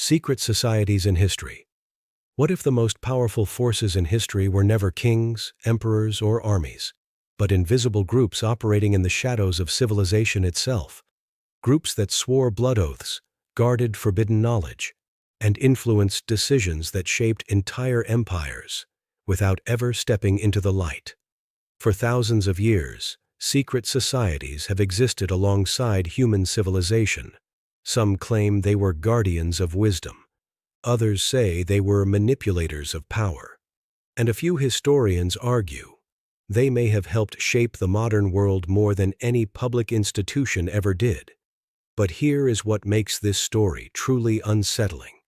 Secret societies in history. What if the most powerful forces in history were never kings, emperors, or armies, but invisible groups operating in the shadows of civilization itself? Groups that swore blood oaths, guarded forbidden knowledge, and influenced decisions that shaped entire empires without ever stepping into the light. For thousands of years, secret societies have existed alongside human civilization. Some claim they were guardians of wisdom. Others say they were manipulators of power. And a few historians argue they may have helped shape the modern world more than any public institution ever did. But here is what makes this story truly unsettling.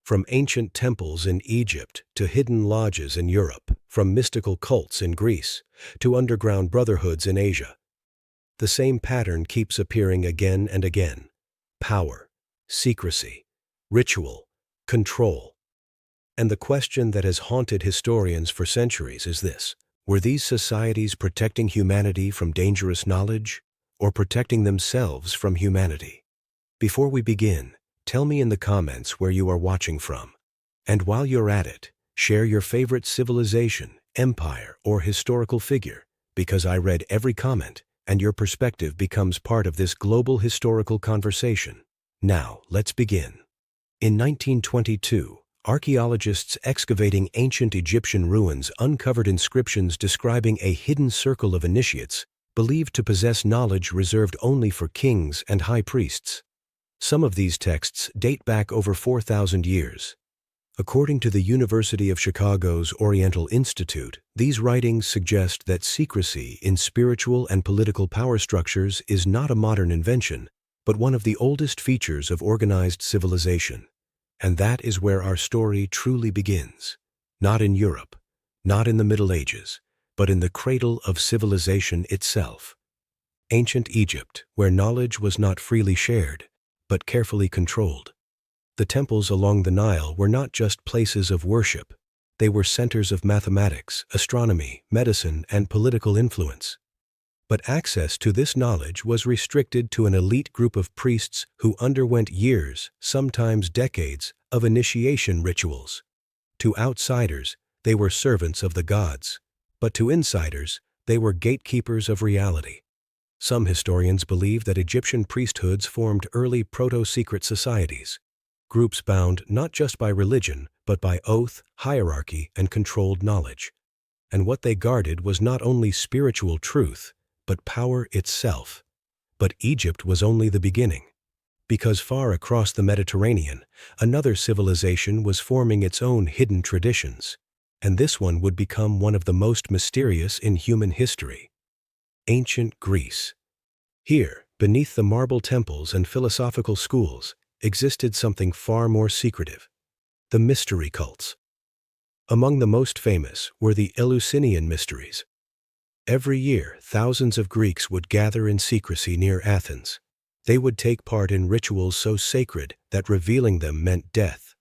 From ancient temples in Egypt to hidden lodges in Europe, from mystical cults in Greece to underground brotherhoods in Asia, the same pattern keeps appearing again and again: power, secrecy, ritual, control. And the question that has haunted historians for centuries is this: were these societies protecting humanity from dangerous knowledge, or protecting themselves from humanity? Before we begin, tell me in the comments where you are watching from. And while you're at it, share your favorite civilization, empire, or historical figure, because I read every comment, and your perspective becomes part of this global historical conversation. Now, let's begin. In 1922, archaeologists excavating ancient Egyptian ruins uncovered inscriptions describing a hidden circle of initiates believed to possess knowledge reserved only for kings and high priests. Some of these texts date back over 4,000 years. According to the University of Chicago's Oriental Institute, these writings suggest that secrecy in spiritual and political power structures is not a modern invention, but one of the oldest features of organized civilization. And that is where our story truly begins. Not in Europe, not in the Middle Ages, but in the cradle of civilization itself. Ancient Egypt, where knowledge was not freely shared, but carefully controlled. The temples along the Nile were not just places of worship. They were centers of mathematics, astronomy, medicine, and political influence. But access to this knowledge was restricted to an elite group of priests who underwent years, sometimes decades, of initiation rituals. To outsiders, they were servants of the gods. But to insiders, they were gatekeepers of reality. Some historians believe that Egyptian priesthoods formed early proto-secret societies, groups bound not just by religion, but by oath, hierarchy, and controlled knowledge. And what they guarded was not only spiritual truth, but power itself. But Egypt was only the beginning, because far across the Mediterranean, another civilization was forming its own hidden traditions, and this one would become one of the most mysterious in human history. Ancient Greece. Here, beneath the marble temples and philosophical schools, existed something far more secretive: the mystery cults. Among the most famous were the Eleusinian mysteries. Every year, thousands of Greeks would gather in secrecy near Athens. They would take part in rituals so sacred that revealing them meant death.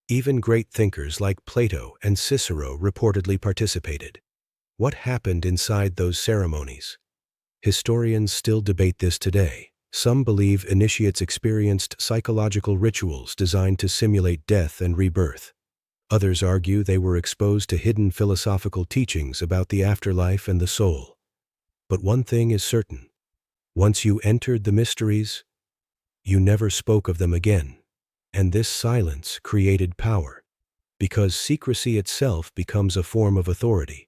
Even great thinkers like Plato and Cicero reportedly participated. What happened inside those ceremonies? Historians still debate this today. Some believe initiates experienced psychological rituals designed to simulate death and rebirth. Others argue they were exposed to hidden philosophical teachings about the afterlife and the soul. But one thing is certain: once you entered the mysteries, you never spoke of them again. And this silence created power, because secrecy itself becomes a form of authority.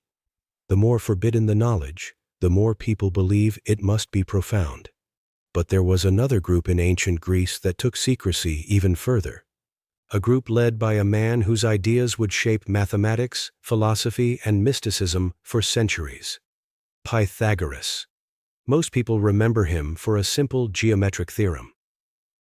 The more forbidden the knowledge, the more people believe it must be profound. But there was another group in ancient Greece that took secrecy even further. A group led by a man whose ideas would shape mathematics, philosophy, and mysticism for centuries: Pythagoras. Most people remember him for a simple geometric theorem.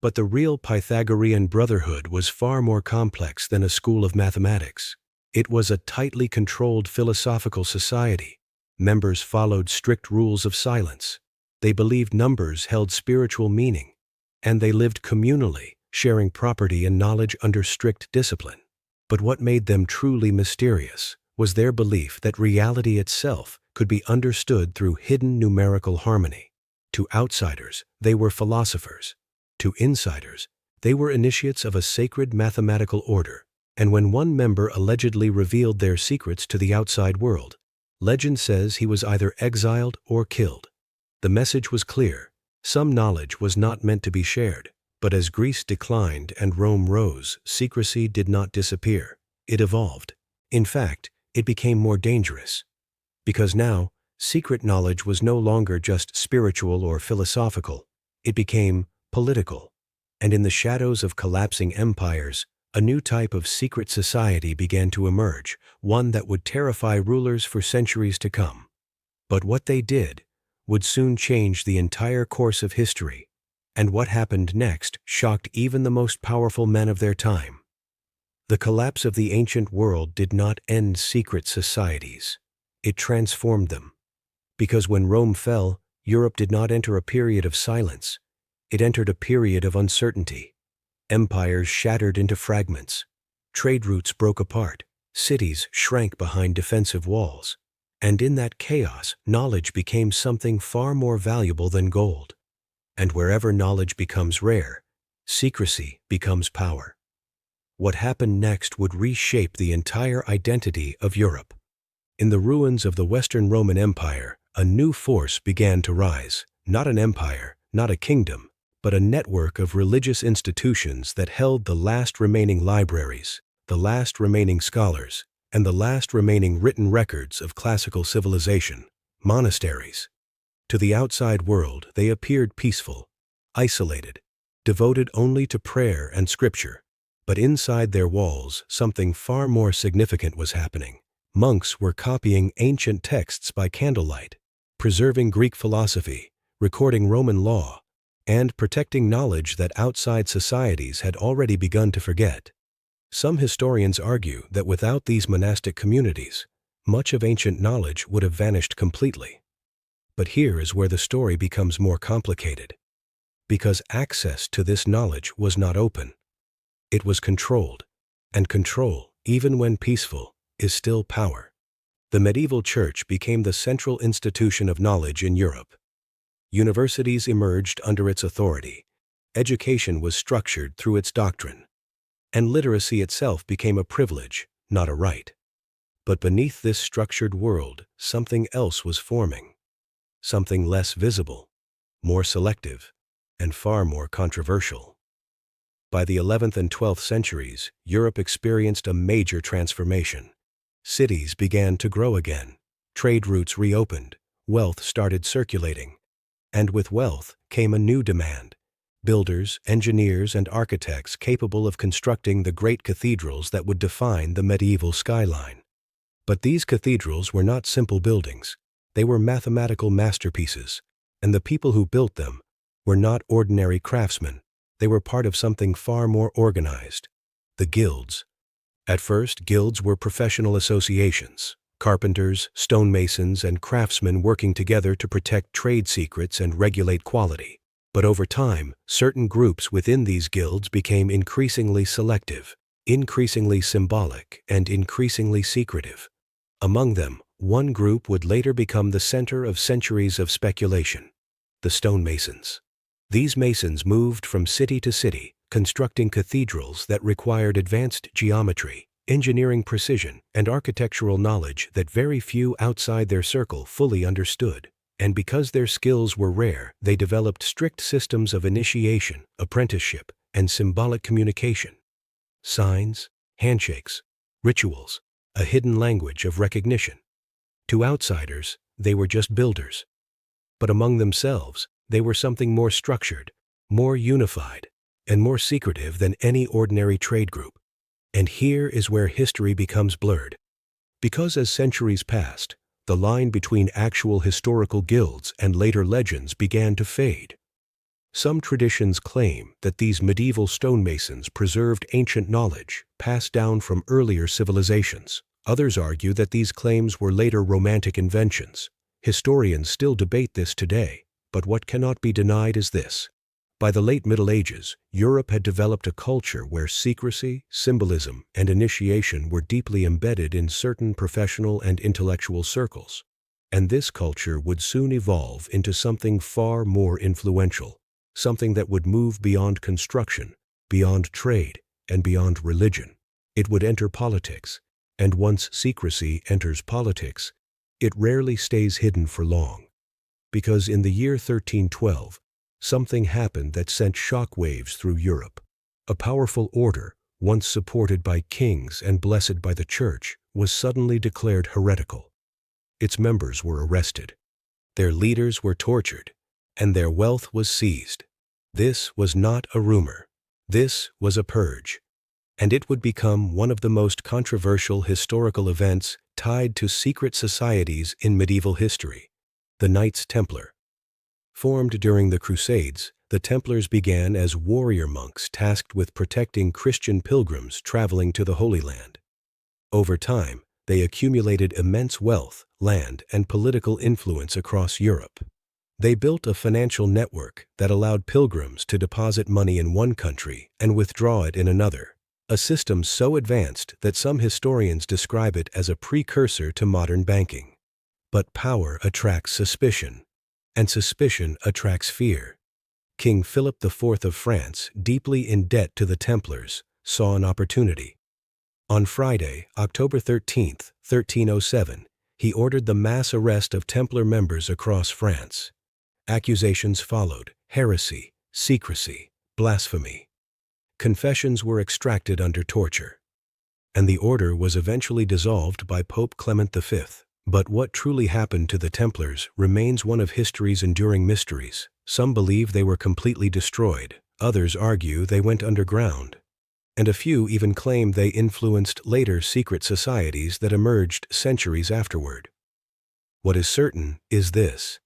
But the real Pythagorean brotherhood was far more complex than a school of mathematics. It was a tightly controlled philosophical society. Members followed strict rules of silence. They believed numbers held spiritual meaning, and they lived communally, sharing property and knowledge under strict discipline. But what made them truly mysterious was their belief that reality itself could be understood through hidden numerical harmony. To outsiders, they were philosophers. To insiders, They were initiates of a sacred mathematical order, and when one member allegedly revealed their secrets to the outside world, legend says he was either exiled or killed. The message was clear: some knowledge was not meant to be shared. But as Greece declined and Rome rose, secrecy did not disappear. It evolved. In fact, it became more dangerous. Because now, secret knowledge was no longer just spiritual or philosophical. It became political. And in the shadows of collapsing empires, a new type of secret society began to emerge, one that would terrify rulers for centuries to come. But what they did would soon change the entire course of history. And what happened next shocked even the most powerful men of their time. The collapse of the ancient world did not end secret societies. It transformed them. Because when Rome fell, Europe did not enter a period of silence. It entered a period of uncertainty. Empires shattered into fragments. Trade routes broke apart. Cities shrank behind defensive walls. And in that chaos, knowledge became something far more valuable than gold. And wherever knowledge becomes rare, secrecy becomes power. What happened next would reshape the entire identity of Europe. In the ruins of the Western Roman Empire, a new force began to rise. Not an empire, not a kingdom, but a network of religious institutions that held the last remaining libraries, the last remaining scholars, and the last remaining written records of classical civilization: monasteries. To the outside world, they appeared peaceful, isolated, devoted only to prayer and scripture. But inside their walls, something far more significant was happening. Monks were copying ancient texts by candlelight, preserving Greek philosophy, recording Roman law, and protecting knowledge that outside societies had already begun to forget. Some historians argue that without these monastic communities, much of ancient knowledge would have vanished completely. But here is where the story becomes more complicated. Because access to this knowledge was not open. It was controlled. And control, even when peaceful, is still power. The medieval church became the central institution of knowledge in Europe. Universities emerged under its authority. Education was structured through its doctrine. And literacy itself became a privilege, not a right. But beneath this structured world, something else was forming. Something less visible, more selective, and far more controversial. By the 11th and 12th centuries, Europe experienced a major transformation. Cities began to grow again. Trade routes reopened. Wealth started circulating. And with wealth came a new demand: builders, engineers, and architects capable of constructing the great cathedrals that would define the medieval skyline. But these cathedrals were not simple buildings. They were mathematical masterpieces, and the people who built them were not ordinary craftsmen. They were part of something far more organized: the guilds. At first, guilds were professional associations: carpenters, stonemasons, and craftsmen working together to protect trade secrets and regulate quality. But over time, certain groups within these guilds became increasingly selective, increasingly symbolic, and increasingly secretive. Among them, one group would later become the center of centuries of speculation: the stonemasons. These masons moved from city to city, constructing cathedrals that required advanced geometry, engineering precision, and architectural knowledge that very few outside their circle fully understood. And because their skills were rare, they developed strict systems of initiation, apprenticeship, and symbolic communication. Signs, handshakes, rituals, a hidden language of recognition. To outsiders, they were just builders. But among themselves, they were something more structured, more unified, and more secretive than any ordinary trade group. And here is where history becomes blurred. Because as centuries passed, the line between actual historical guilds and later legends began to fade. Some traditions claim that these medieval stonemasons preserved ancient knowledge passed down from earlier civilizations. Others argue that these claims were later Romantic inventions. Historians still debate this today, but what cannot be denied is this: by the late Middle Ages, Europe had developed a culture where secrecy, symbolism, and initiation were deeply embedded in certain professional and intellectual circles. And this culture would soon evolve into something far more influential, something that would move beyond construction, beyond trade, and beyond religion. It would enter politics, and once secrecy enters politics, it rarely stays hidden for long. Because in the year 1312, something happened that sent shock waves through Europe. A powerful order, once supported by kings and blessed by the Church, was suddenly declared heretical. Its members were arrested. Their leaders were tortured, and their wealth was seized. This was not a rumor. This was a purge. And it would become one of the most controversial historical events tied to secret societies in medieval history, the Knights Templar. Formed during the Crusades, the Templars began as warrior monks tasked with protecting Christian pilgrims traveling to the Holy Land. Over time, they accumulated immense wealth, land, and political influence across Europe. They built a financial network that allowed pilgrims to deposit money in one country and withdraw it in another, a system so advanced that some historians describe it as a precursor to modern banking. But power attracts suspicion, and suspicion attracts fear. King Philip IV of France, deeply in debt to the Templars, saw an opportunity. On Friday, October 13, 1307, he ordered the mass arrest of Templar members across France. Accusations followed: heresy, secrecy, blasphemy. Confessions were extracted under torture. And the order was eventually dissolved by Pope Clement V. But what truly happened to the Templars remains one of history's enduring mysteries. Some believe they were completely destroyed, others argue they went underground, and a few even claim they influenced later secret societies that emerged centuries afterward. What is certain is this: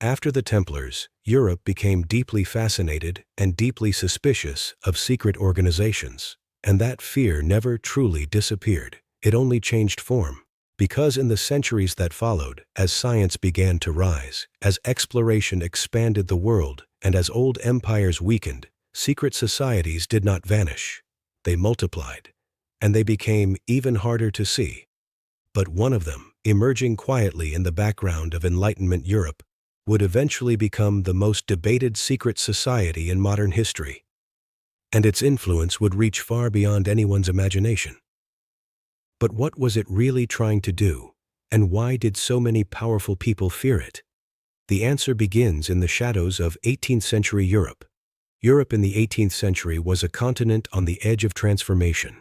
after the Templars, Europe became deeply fascinated and deeply suspicious of secret organizations, and that fear never truly disappeared. It only changed form. Because in the centuries that followed, as science began to rise, as exploration expanded the world, and as old empires weakened, secret societies did not vanish. They multiplied, and they became even harder to see. But one of them, emerging quietly in the background of Enlightenment Europe, would eventually become the most debated secret society in modern history. And its influence would reach far beyond anyone's imagination. But what was it really trying to do, and why did so many powerful people fear it? The answer begins in the shadows of 18th century Europe. Europe in the 18th century was a continent on the edge of transformation.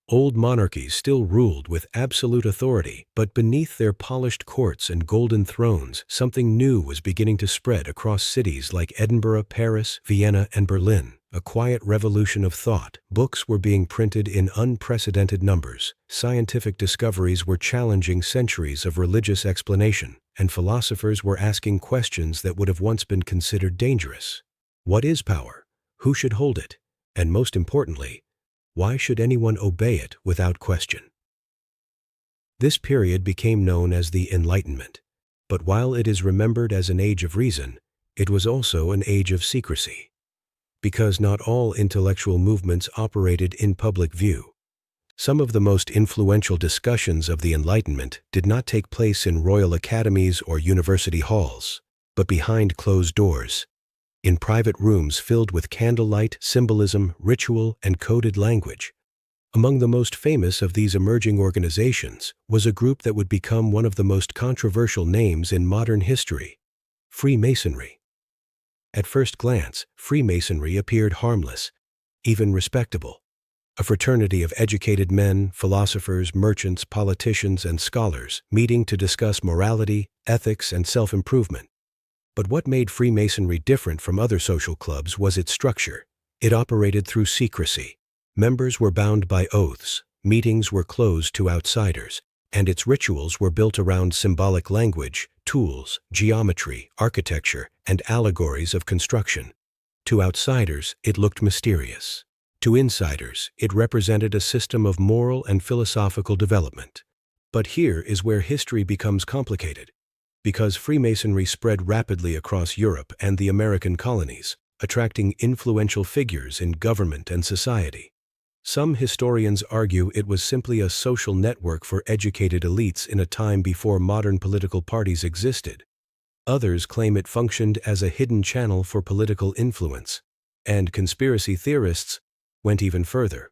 Old monarchies still ruled with absolute authority, but beneath their polished courts and golden thrones, something new was beginning to spread across cities like Edinburgh, Paris, Vienna, and Berlin. A quiet revolution of thought. Books were being printed in unprecedented numbers. Scientific discoveries were challenging centuries of religious explanation, and philosophers were asking questions that would have once been considered dangerous. What is power? Who should hold it? And most importantly, why should anyone obey it without question? This period became known as the Enlightenment, but while it is remembered as an age of reason, it was also an age of secrecy. Because not all intellectual movements operated in public view. Some of the most influential discussions of the Enlightenment did not take place in royal academies or university halls, but behind closed doors, in private rooms filled with candlelight, symbolism, ritual, and coded language. Among the most famous of these emerging organizations was a group that would become one of the most controversial names in modern history: Freemasonry. At first glance, Freemasonry appeared harmless, even respectable. A fraternity of educated men, philosophers, merchants, politicians, and scholars meeting to discuss morality, ethics, and self-improvement. But what made Freemasonry different from other social clubs was its structure. It operated through secrecy. Members were bound by oaths, meetings were closed to outsiders, and its rituals were built around symbolic language, tools, geometry, architecture, and allegories of construction. To outsiders, it looked mysterious. To insiders, it represented a system of moral and philosophical development. But here is where history becomes complicated. Because Freemasonry spread rapidly across Europe and the American colonies, attracting influential figures in government and society. Some historians argue it was simply a social network for educated elites in a time before modern political parties existed. Others claim it functioned as a hidden channel for political influence. And conspiracy theorists went even further.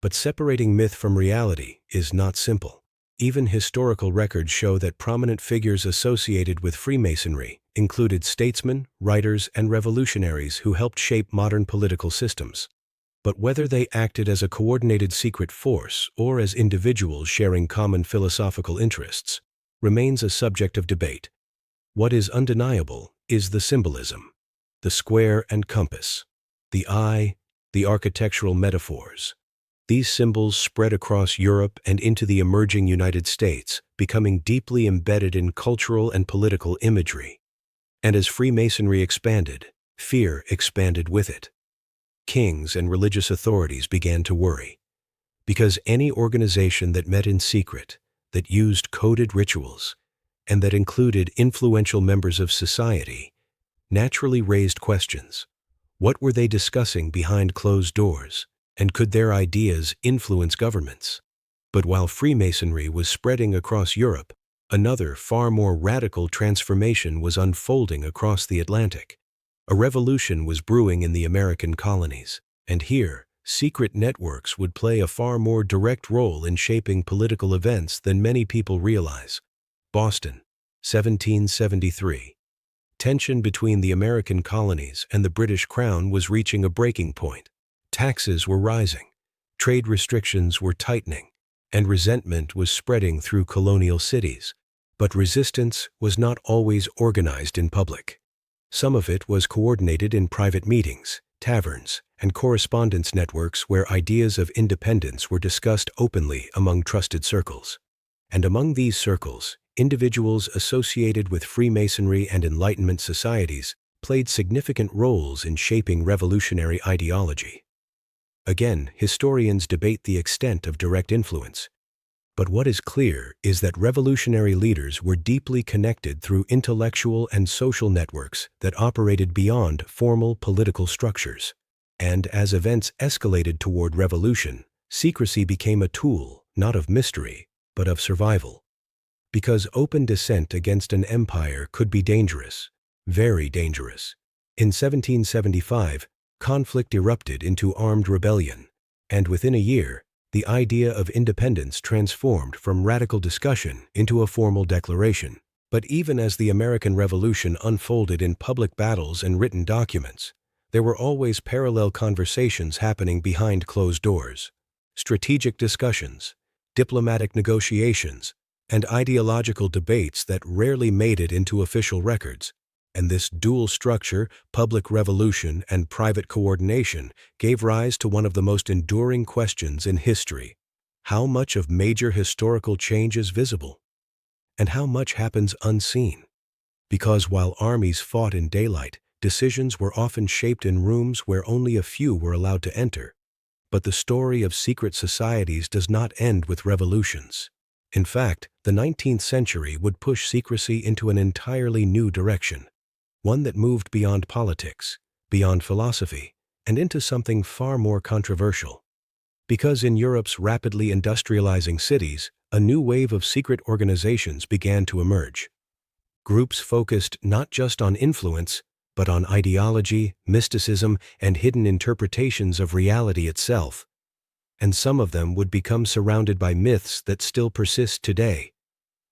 But separating myth from reality is not simple. Even historical records show that prominent figures associated with Freemasonry included statesmen, writers, and revolutionaries who helped shape modern political systems. But whether they acted as a coordinated secret force or as individuals sharing common philosophical interests remains a subject of debate. What is undeniable is the symbolism, the square and compass, the eye, the architectural metaphors. These symbols spread across Europe and into the emerging United States, becoming deeply embedded in cultural and political imagery. And as Freemasonry expanded, fear expanded with it. Kings and religious authorities began to worry, because any organization that met in secret, that used coded rituals, and that included influential members of society, naturally raised questions. What were they discussing behind closed doors? And could their ideas influence governments? But while Freemasonry was spreading across Europe, another, far more radical transformation was unfolding across the Atlantic. A revolution was brewing in the American colonies, and here, secret networks would play a far more direct role in shaping political events than many people realize. Boston, 1773. Tension between the American colonies and the British Crown was reaching a breaking point. Taxes were rising, trade restrictions were tightening, and resentment was spreading through colonial cities. But resistance was not always organized in public. Some of it was coordinated in private meetings, taverns, and correspondence networks where ideas of independence were discussed openly among trusted circles. And among these circles, individuals associated with Freemasonry and Enlightenment societies played significant roles in shaping revolutionary ideology. Again, historians debate the extent of direct influence. But what is clear is that revolutionary leaders were deeply connected through intellectual and social networks that operated beyond formal political structures. And as events escalated toward revolution, secrecy became a tool, not of mystery, but of survival. Because open dissent against an empire could be dangerous, very dangerous. In 1775, conflict erupted into armed rebellion, and within a year, the idea of independence transformed from radical discussion into a formal declaration. But even as the American Revolution unfolded in public battles and written documents, there were always parallel conversations happening behind closed doors. Strategic discussions, diplomatic negotiations, and ideological debates that rarely made it into official records. And this dual structure, public revolution and private coordination, gave rise to one of the most enduring questions in history. How much of major historical change is visible? And how much happens unseen? Because while armies fought in daylight, decisions were often shaped in rooms where only a few were allowed to enter. But the story of secret societies does not end with revolutions. In fact, the 19th century would push secrecy into an entirely new direction. One that moved beyond politics, beyond philosophy, and into something far more controversial. Because in Europe's rapidly industrializing cities, a new wave of secret organizations began to emerge. Groups focused not just on influence, but on ideology, mysticism, and hidden interpretations of reality itself. And some of them would become surrounded by myths that still persist today.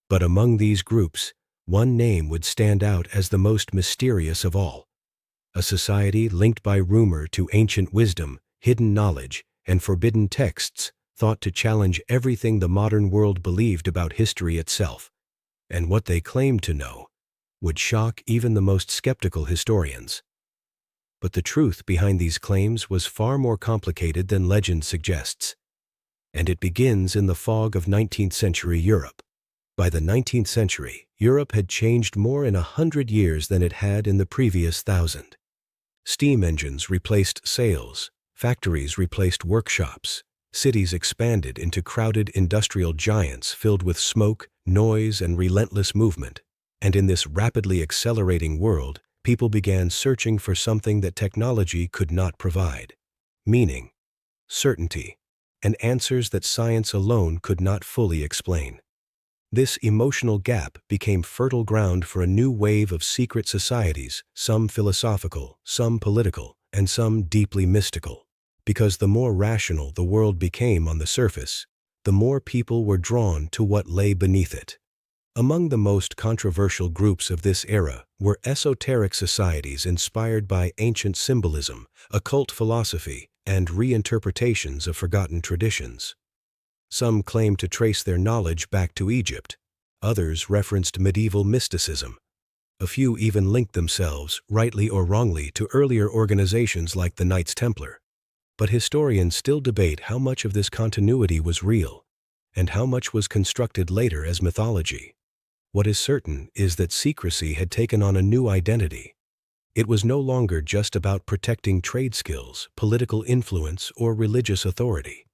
But among these groups, one name would stand out as the most mysterious of all. A society linked by rumor to ancient wisdom, hidden knowledge, and forbidden texts thought to challenge everything the modern world believed about history itself. And what they claimed to know would shock even the most skeptical historians. But the truth behind these claims was far more complicated than legend suggests. And it begins in the fog of 19th century Europe. By the 19th century, Europe had changed more in 100 years than it had in the previous 1,000. Steam engines replaced sails, factories replaced workshops, cities expanded into crowded industrial giants filled with smoke, noise, and relentless movement. And in this rapidly accelerating world, people began searching for something that technology could not provide: meaning, certainty, and answers that science alone could not fully explain. This emotional gap became fertile ground for a new wave of secret societies, some philosophical, some political, and some deeply mystical. because the more rational the world became on the surface, the more people were drawn to what lay beneath it. Among the most controversial groups of this era were esoteric societies inspired by ancient symbolism, occult philosophy, and reinterpretations of forgotten traditions. Some claimed to trace their knowledge back to Egypt. Others referenced medieval mysticism. A few even linked themselves, rightly or wrongly, to earlier organizations like the Knights Templar. But historians still debate how much of this continuity was real, and how much was constructed later as mythology. What is certain is that secrecy had taken on a new identity. It was no longer just about protecting trade skills, political influence, or religious authority.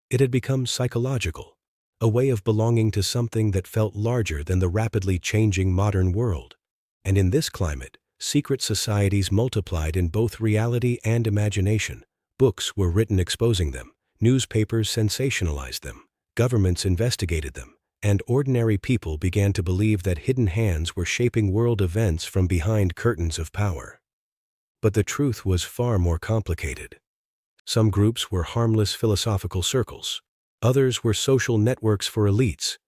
It had become psychological, a way of belonging to something that felt larger than the rapidly changing modern world. And in this climate, secret societies multiplied in both reality and imagination. Books were written exposing them, newspapers sensationalized them, governments investigated them, and ordinary people began to believe that hidden hands were shaping world events from behind curtains of power. But the truth was far more complicated. Some groups were harmless philosophical circles. Others were social networks for elites.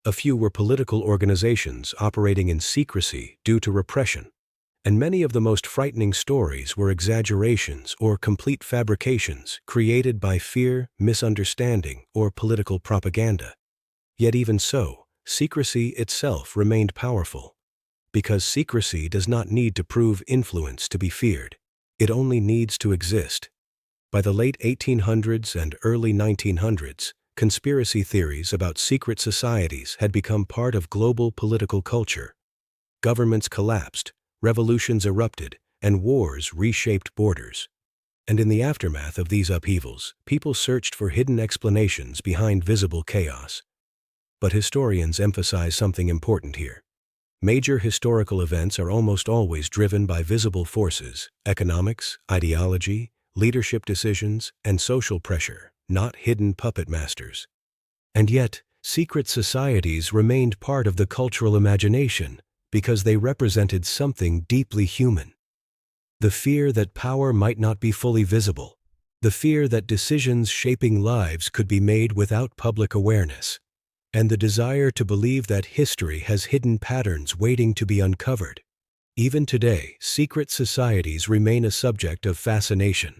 A few were political organizations operating in secrecy due to repression. And many of the most frightening stories were exaggerations or complete fabrications created by fear, misunderstanding, or political propaganda. Yet even so, secrecy itself remained powerful. Because secrecy does not need to prove influence to be feared. It only needs to exist. By the late 1800s and early 1900s, conspiracy theories about secret societies had become part of global political culture. Governments collapsed, revolutions erupted, and wars reshaped borders. And in the aftermath of these upheavals, people searched for hidden explanations behind visible chaos. But historians emphasize something important here. Major historical events are almost always driven by visible forces: economics, ideology, leadership decisions, and social pressure, not hidden puppet masters. And yet, secret societies remained part of the cultural imagination because they represented something deeply human. The fear that power might not be fully visible, the fear that decisions shaping lives could be made without public awareness, and the desire to believe that history has hidden patterns waiting to be uncovered. Even today, secret societies remain a subject of fascination.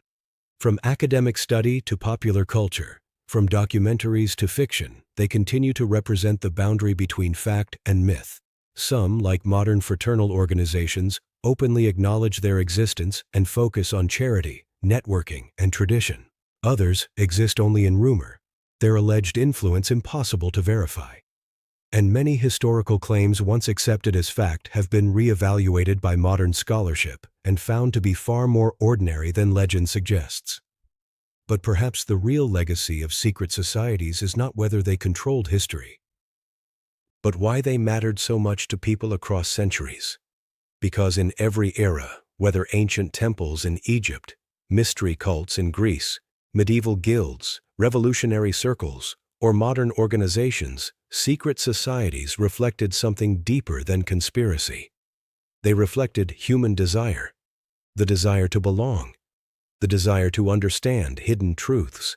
From academic study to popular culture, from documentaries to fiction, they continue to represent the boundary between fact and myth. Some, like modern fraternal organizations, openly acknowledge their existence and focus on charity, networking, and tradition. Others exist only in rumor, their alleged influence impossible to verify. And many historical claims once accepted as fact have been re-evaluated by modern scholarship and found to be far more ordinary than legend suggests. But perhaps the real legacy of secret societies is not whether they controlled history, but why they mattered so much to people across centuries. Because in every era, whether ancient temples in Egypt, mystery cults in Greece, medieval guilds, revolutionary circles, or modern organizations, secret societies reflected something deeper than conspiracy. They reflected human desire, the desire to belong, the desire to understand hidden truths,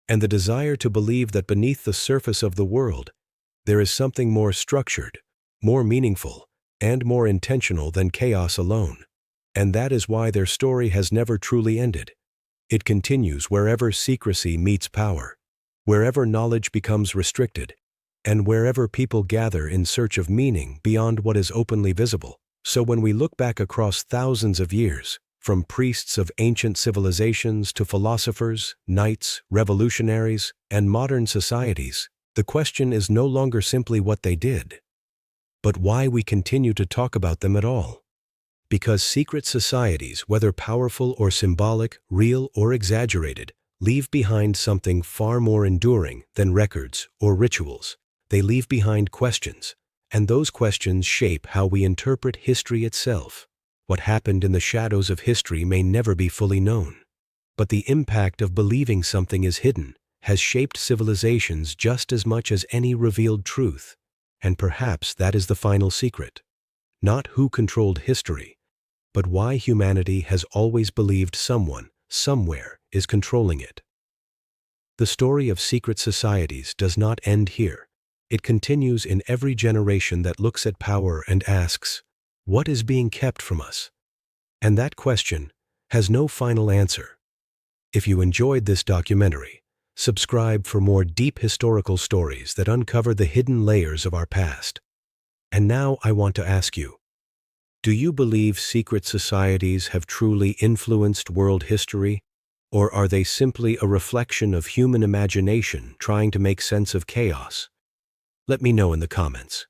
and the desire to believe that beneath the surface of the world, there is something more structured, more meaningful, and more intentional than chaos alone. And that is why their story has never truly ended. It continues wherever secrecy meets power, wherever knowledge becomes restricted, and wherever people gather in search of meaning beyond what is openly visible. So when we look back across thousands of years, from priests of ancient civilizations to philosophers, knights, revolutionaries, and modern societies, the question is no longer simply what they did, but why we continue to talk about them at all. Because secret societies, whether powerful or symbolic, real or exaggerated, leave behind something far more enduring than records or rituals. They leave behind questions, and those questions shape how we interpret history itself. What happened in the shadows of history may never be fully known, but the impact of believing something is hidden has shaped civilizations just as much as any revealed truth. And perhaps that is the final secret. Not who controlled history, but why humanity has always believed someone, somewhere, is controlling it. The story of secret societies does not end here. It continues in every generation that looks at power and asks, what is being kept from us? And that question has no final answer. If you enjoyed this documentary, subscribe for more deep historical stories that uncover the hidden layers of our past. And now I want to ask you, do you believe secret societies have truly influenced world history, or are they simply a reflection of human imagination trying to make sense of chaos? Let me know in the comments.